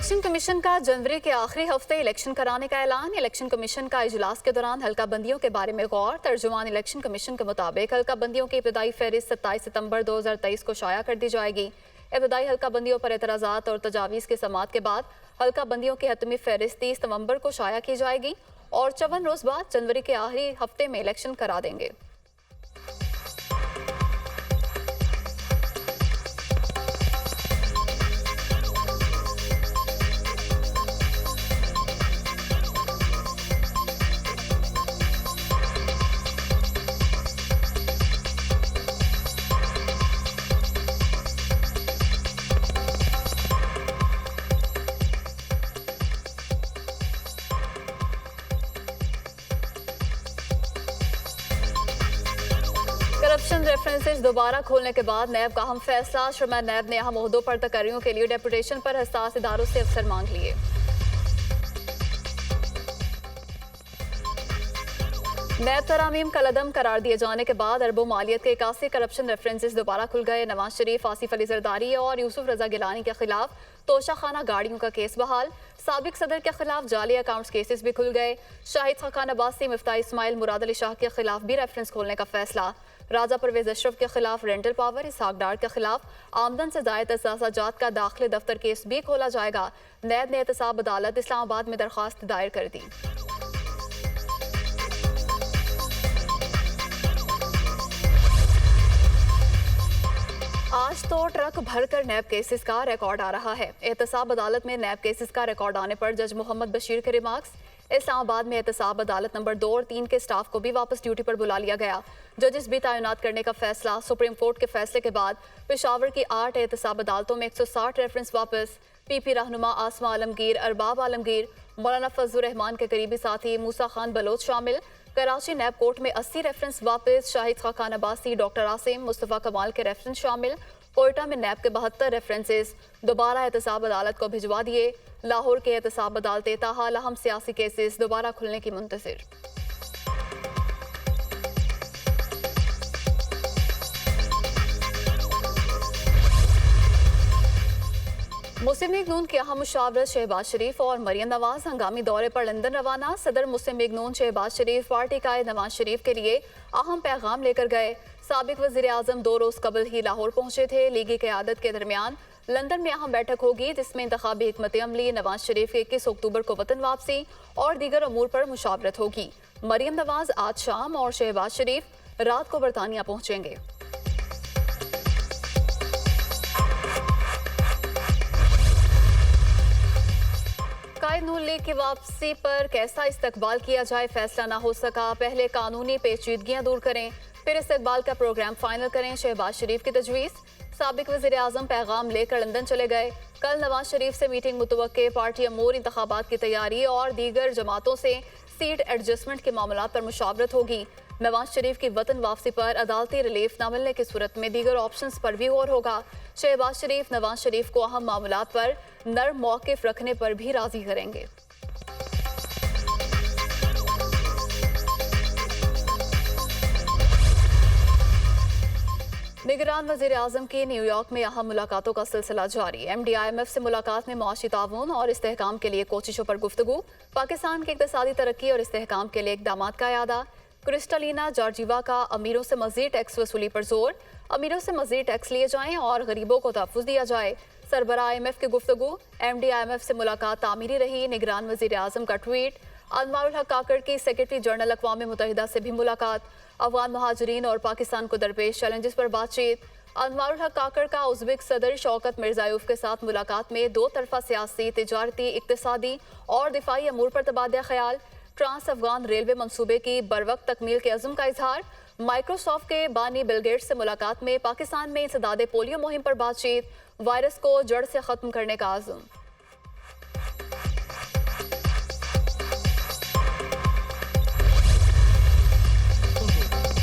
Election commission का जनवरी के आखिरी हफ्ते इलेक्शन कराने का ऐलान। इलेक्शन कमीशन का इजलास के दौरान हल्का बंदियों के बारे में गौर। तर्जुमान इलेक्शन कमीशन के मुताबिक हल्का बंदियों की इब्तदाई फहरिस्त 27 सितंबर 2023 को शाया कर दी जाएगी। इब्तदाई हल्का बंदियों पर एतराज़ात और तजावीज़ की समाअत के बाद हल्का बंदियों की हतमी फहरिस्त 30 नवंबर को शाया की जाएगी और 54 रोज़ बाद जनवरी के आखिरी हफ्ते में इलेक्शन करा देंगे। करप्शन रेफरेंसेस दोबारा खोलने के बाद नैब का अहम फैसला। शुरा नैब ने अहम ओहदों पर तकर्रियों के लिए डेपुटेशन पर हसास इदारों से अफसर मांग लिए। नैब तरामीम कलअदम करार दिए जाने के बाद अरबों मालियत के 81 करप्शन रेफरेंसेस दोबारा खुल गए। नवाज शरीफ, आसिफ अली जरदारी और यूसुफ रजा गिलानी के खिलाफ तोशाखाना गाड़ियों का केस बहाल। साबिक सदर के खिलाफ जाली अकाउंट्स केसेस भी खुल गए। शाहिद खान अब्बासी, मिफ्ता इस्माइल, मुराद अली शाह के खिलाफ भी रेफरेंस खोलने का फैसला। राजा परवेज अशरफ के खिलाफ रेंटल पावर, इसहाक डार के खिलाफ आमदन से जायद एहसासात का दाखिले दफ्तर केस भी खोला जाएगा। नैब ने एहतसाब अदालत इस्लामाबाद में दरख्वास्त दायर कर दी। आज तो ट्रक भरकर नैब केसेस का रिकॉर्ड आ रहा है। एहतसाब अदालत में नैब केसेस का रिकॉर्ड आने पर जज मोहम्मद बशीर के रिमार्क्स। इस्लामाबाद में एहतसाब अदालत नंबर 2 और 3 के स्टाफ को भी वापस ड्यूटी पर बुला लिया गया। जजेस भी तैनात करने का फैसला। सुप्रीम कोर्ट के फैसले के बाद पेशावर की 8 एहतसाब अदालतों में 160 रेफरेंस वापस। पीपी रहनुमा आसमा आलमगीर, अरबाब आलमगीर, मौलाना फजलुर रहमान के करीबी साथी मूसा खान बलोच शामिल। कराची नैब कोर्ट में 80 रेफरेंस वापस। शाहिद खान अब्बासी, डॉक्टर आसिम, मुस्तफ़ा कमाल के रेफरेंस शामिल। कोयटा में नैब के 72 रेफरेंसेस दोबारा एहतसाब अदालत को भिजवा दिए। लाहौर के एहतसाब अदालतें ताहाल अहम सियासी केसेस दोबारा खुलने की मुंतज़िर। मुस्लिम लीग नून के अहम मुशावरत शहबाज शरीफ और मरियम नवाज हंगामी दौरे पर लंदन रवाना। सदर मुस्लिम लीग नून शहबाज शरीफ पार्टी कायद नवाज शरीफ के लिए अहम पैगाम लेकर गए। साबिक वज़ीर आज़म 2 रोज़ कबल ही लाहौर पहुंचे थे। लीगी क़यादत के दरमियान लंदन में अहम बैठक होगी जिसमें इंतखाबी हिकमत अमली, नवाज शरीफ की 21 अक्टूबर को वतन वापसी और दीगर अमूर पर मुशावरत होगी। मरियम नवाज आज शाम और शहबाज शरीफ रात को बरतानिया पहुंचेंगे। कायद नून लीग की वापसी पर कैसा इस्तकबाल किया जाए, फैसला ना हो सका। पहले कानूनी पेचीदगियां दूर करें, फिर इस्तकबाल का प्रोग्राम फाइनल करें, शहबाज शरीफ की तजवीज़। साबिक वज़ीर आज़म पैगाम लेकर लंदन चले गए। कल नवाज शरीफ से मीटिंग मुतवक्के। पार्टी अमूर, इंतखाबात की तैयारी और दीगर जमातों से सीट एडजस्टमेंट के मामलात पर मुशावरत होगी। नवाज शरीफ की वतन वापसी पर अदालती रिलीफ न मिलने की सूरत में दीगर ऑप्शंस पर भी गौर होगा। शहबाज शरीफ नवाज शरीफ को अहम मामलात पर नर्म मौक़िफ़ रखने पर भी राजी करेंगे। निगरान वज़ीर आज़म की न्यूयॉर्क में अहम मुलाकातों का सिलसिला जारी। MD-IMF से मुलाकात में मुआशी ताउन और इस्तेहकाम के लिए कोशिशों पर गुफ्तगू। पाकिस्तान की इक़्तिसादी तरक्की और इस्तेहकाम के लिए इक़दाम का यादा। क्रिस्टलिना जॉर्जिवा का अमीरों से मज़ीद टैक्स वसूली पर जोर। अमीरों से मज़ीद टैक्स लिए जाएं और गरीबों को तहफ़्फ़ुज़ दिया जाए। सरबराह IMF की गुफ्तगू। MD-IMF से मुलाकात तामीरी रही। निगरान वज़ीर आज़म का ट्वीट। अनवारुल हक काकड़ की सेक्रेटरी जनरल अक़वाम मुत्तहिदा से भी मुलाकात। अफ़गान महाजरीन और पाकिस्तान को दरपेश चैलेंजेस पर बातचीत। अनवारुल हक काकड़ का उज़्बेक सदर शौकत मिर्ज़ायोफ के साथ मुलाकात में 2 तरफ़ा सियासी, तिजारती, इक़्तिसादी और दिफाई अमूर पर तबादला ख्याल। ट्रांस अफ़गान रेलवे मंसूबे की बरवक्त तकमील के अज़्म का इजहार। माइक्रोसॉफ्ट के बानी बिल गेट्स से मुलाकात में पाकिस्तान में इंसदादे पोलियो मुहिम पर बातचीत। वायरस को जड़ से ख़त्म करने का आज़म।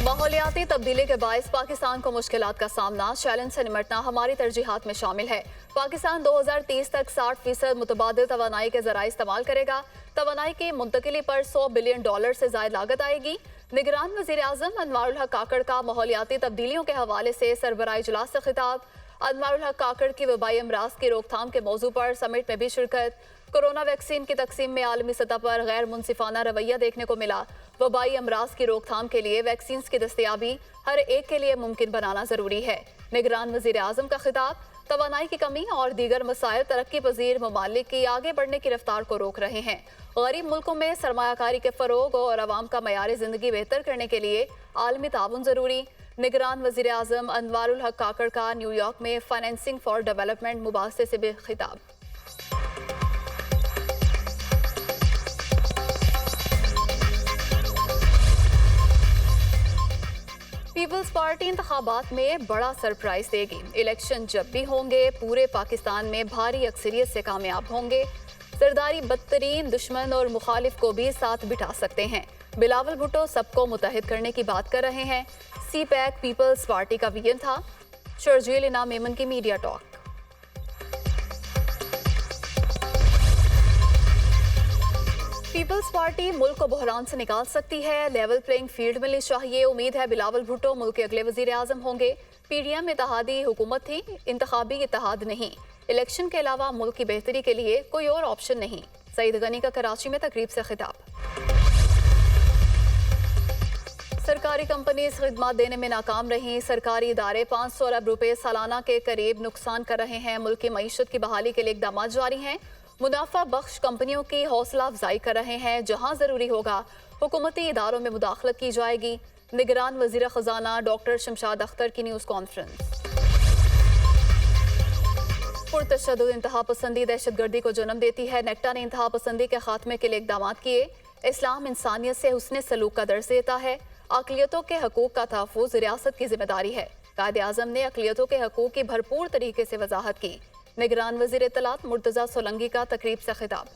माहौलियाती तब्दीली के बायस पाकिस्तान को मुश्किलात का सामना, चैलेंज से निमटना हमारी तरजीहात में शामिल है। पाकिस्तान 2030 तक 60% मुतबादिल तवानाई के ज़राए इस्तेमाल करेगा। तवानाई की मुंतकिली पर $100 बिलियन से ज़ायद लागत आएगी। निगरान वज़ीर आज़म अनवारुल हक काकड़ का माहौलियाती तब्दीलियों के हवाले से सरबराह इजलास से खिताब। अनवारुल हक काकड़ की वबाई अमराज की रोकथाम के मौजू पर समिट में भी शिरकत। कोरोना वैक्सीन की तकसीम में आलमी सतह पर गैर मुनसिफाना रवैया देखने को मिला। वबाई अमराज की रोकथाम के लिए वैक्सीन की दस्तयाबी हर एक के लिए मुमकिन बनाना जरूरी है। निगरान वजीर आजम का खिताब। तवानाई की कमी और दीगर मसाइल तरक्की पजीर ममालिक की आगे बढ़ने की रफ्तार को रोक रहे हैं। गरीब मुल्कों में सरमायाकारी के फरोग और अवाम का मयार जिंदगी बेहतर करने के लिए आलमी ताउन जरूरी। निगरान वजीर आजम अनवारुल हक काकड़ का न्यूयॉर्क में फाइनेंसिंग फॉर डेवलपमेंट मुबाहसे से भी खिताब। पीपल्स पार्टी इंतखाबात में बड़ा सरप्राइज देगी। इलेक्शन जब भी होंगे पूरे पाकिस्तान में भारी अक्सरियत से कामयाब होंगे। सरदारी बदतरीन दुश्मन और मुखालिफ को भी साथ बिठा सकते हैं। बिलावल भुट्टो सबको मुत्तहिद करने की बात कर रहे हैं। सी पैक पीपल्स पार्टी का विजन था। शर्जील इनाम मेमन की मीडिया टॉक। पीपल्स पार्टी मुल्क को बहरान से निकाल सकती है। लेवल प्लेइंग फील्ड मिलनी चाहिए। उम्मीद है बिलावल भुट्टो मुल्क के अगले वजीर आजम होंगे। पीडीएम इत्तेहादी हुकूमत थी, इंतखाबी इत्तेहाद नहीं। इलेक्शन के अलावा मुल्क की बेहतरी के लिए कोई और ऑप्शन नहीं। सईद गनी का कराची में तकरीब से खिताब। सरकारी कंपनीज खिदमत देने में नाकाम रही। सरकारी इदारे 500 अरब रुपए सालाना के करीब नुकसान कर रहे हैं। मुल्क की मईशत की बहाली के लिए इकदाम जारी हैं। मुनाफा बख्श कंपनियों की हौसला अफजाई कर रहे हैं। जहां जरूरी होगा हुकूमती इदारों में मुदाखलत की जाएगी। निगरान वजीर खजाना डॉक्टर शमशाद अख्तर की न्यूज़ कॉन्फ्रेंस। पुरतशद्दुद इंतहा पसंदी दहशत गर्दी को जन्म देती है। नेक्टा ने इंतहा पसंदी के खात्मे के लिए इकदाम किए। इस्लाम इंसानियत से हुस्न सलूक का दर्ज देता है। अक़लियतों के हकूक़ का तहफ़्फ़ुज़ रियासत की जिम्मेदारी है। कायदे आज़म ने अक़लियतों के हकूक़ की भरपूर तरीके से वजाहत की। निगरान वज़ीर इत्तलात मुर्तज़ा सोलंकी का तकरीब से खिताब।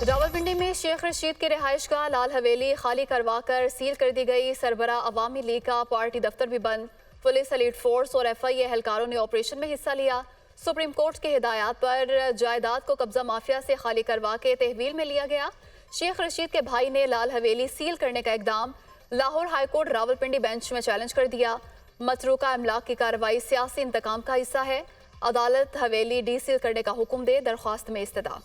रावलपिंडी में शेख रशीद की रिहाइश का लाल हवेली खाली करवा कर सील कर दी गई। सरबरा अवामी लीग का पार्टी दफ्तर भी बंद। पुलिस, एलीट फोर्स और FIA एहलकारों ने ऑपरेशन में हिस्सा लिया। सुप्रीम कोर्ट की हिदायत पर जायदाद को कब्जा माफिया से खाली करवा के तहवील में लिया गया। शेख रशीद के भाई ने लाल हवेली सील करने का इकदाम लाहौर हाईकोर्ट रावलपिंडी बेंच में चैलेंज कर दिया। मतरूका इमलाक की कार्रवाई सियासी इंतकाम का हिस्सा है। अदालत हवेली डीसील करने का हुक्म दे, दरख्वास्त में इस्तदा।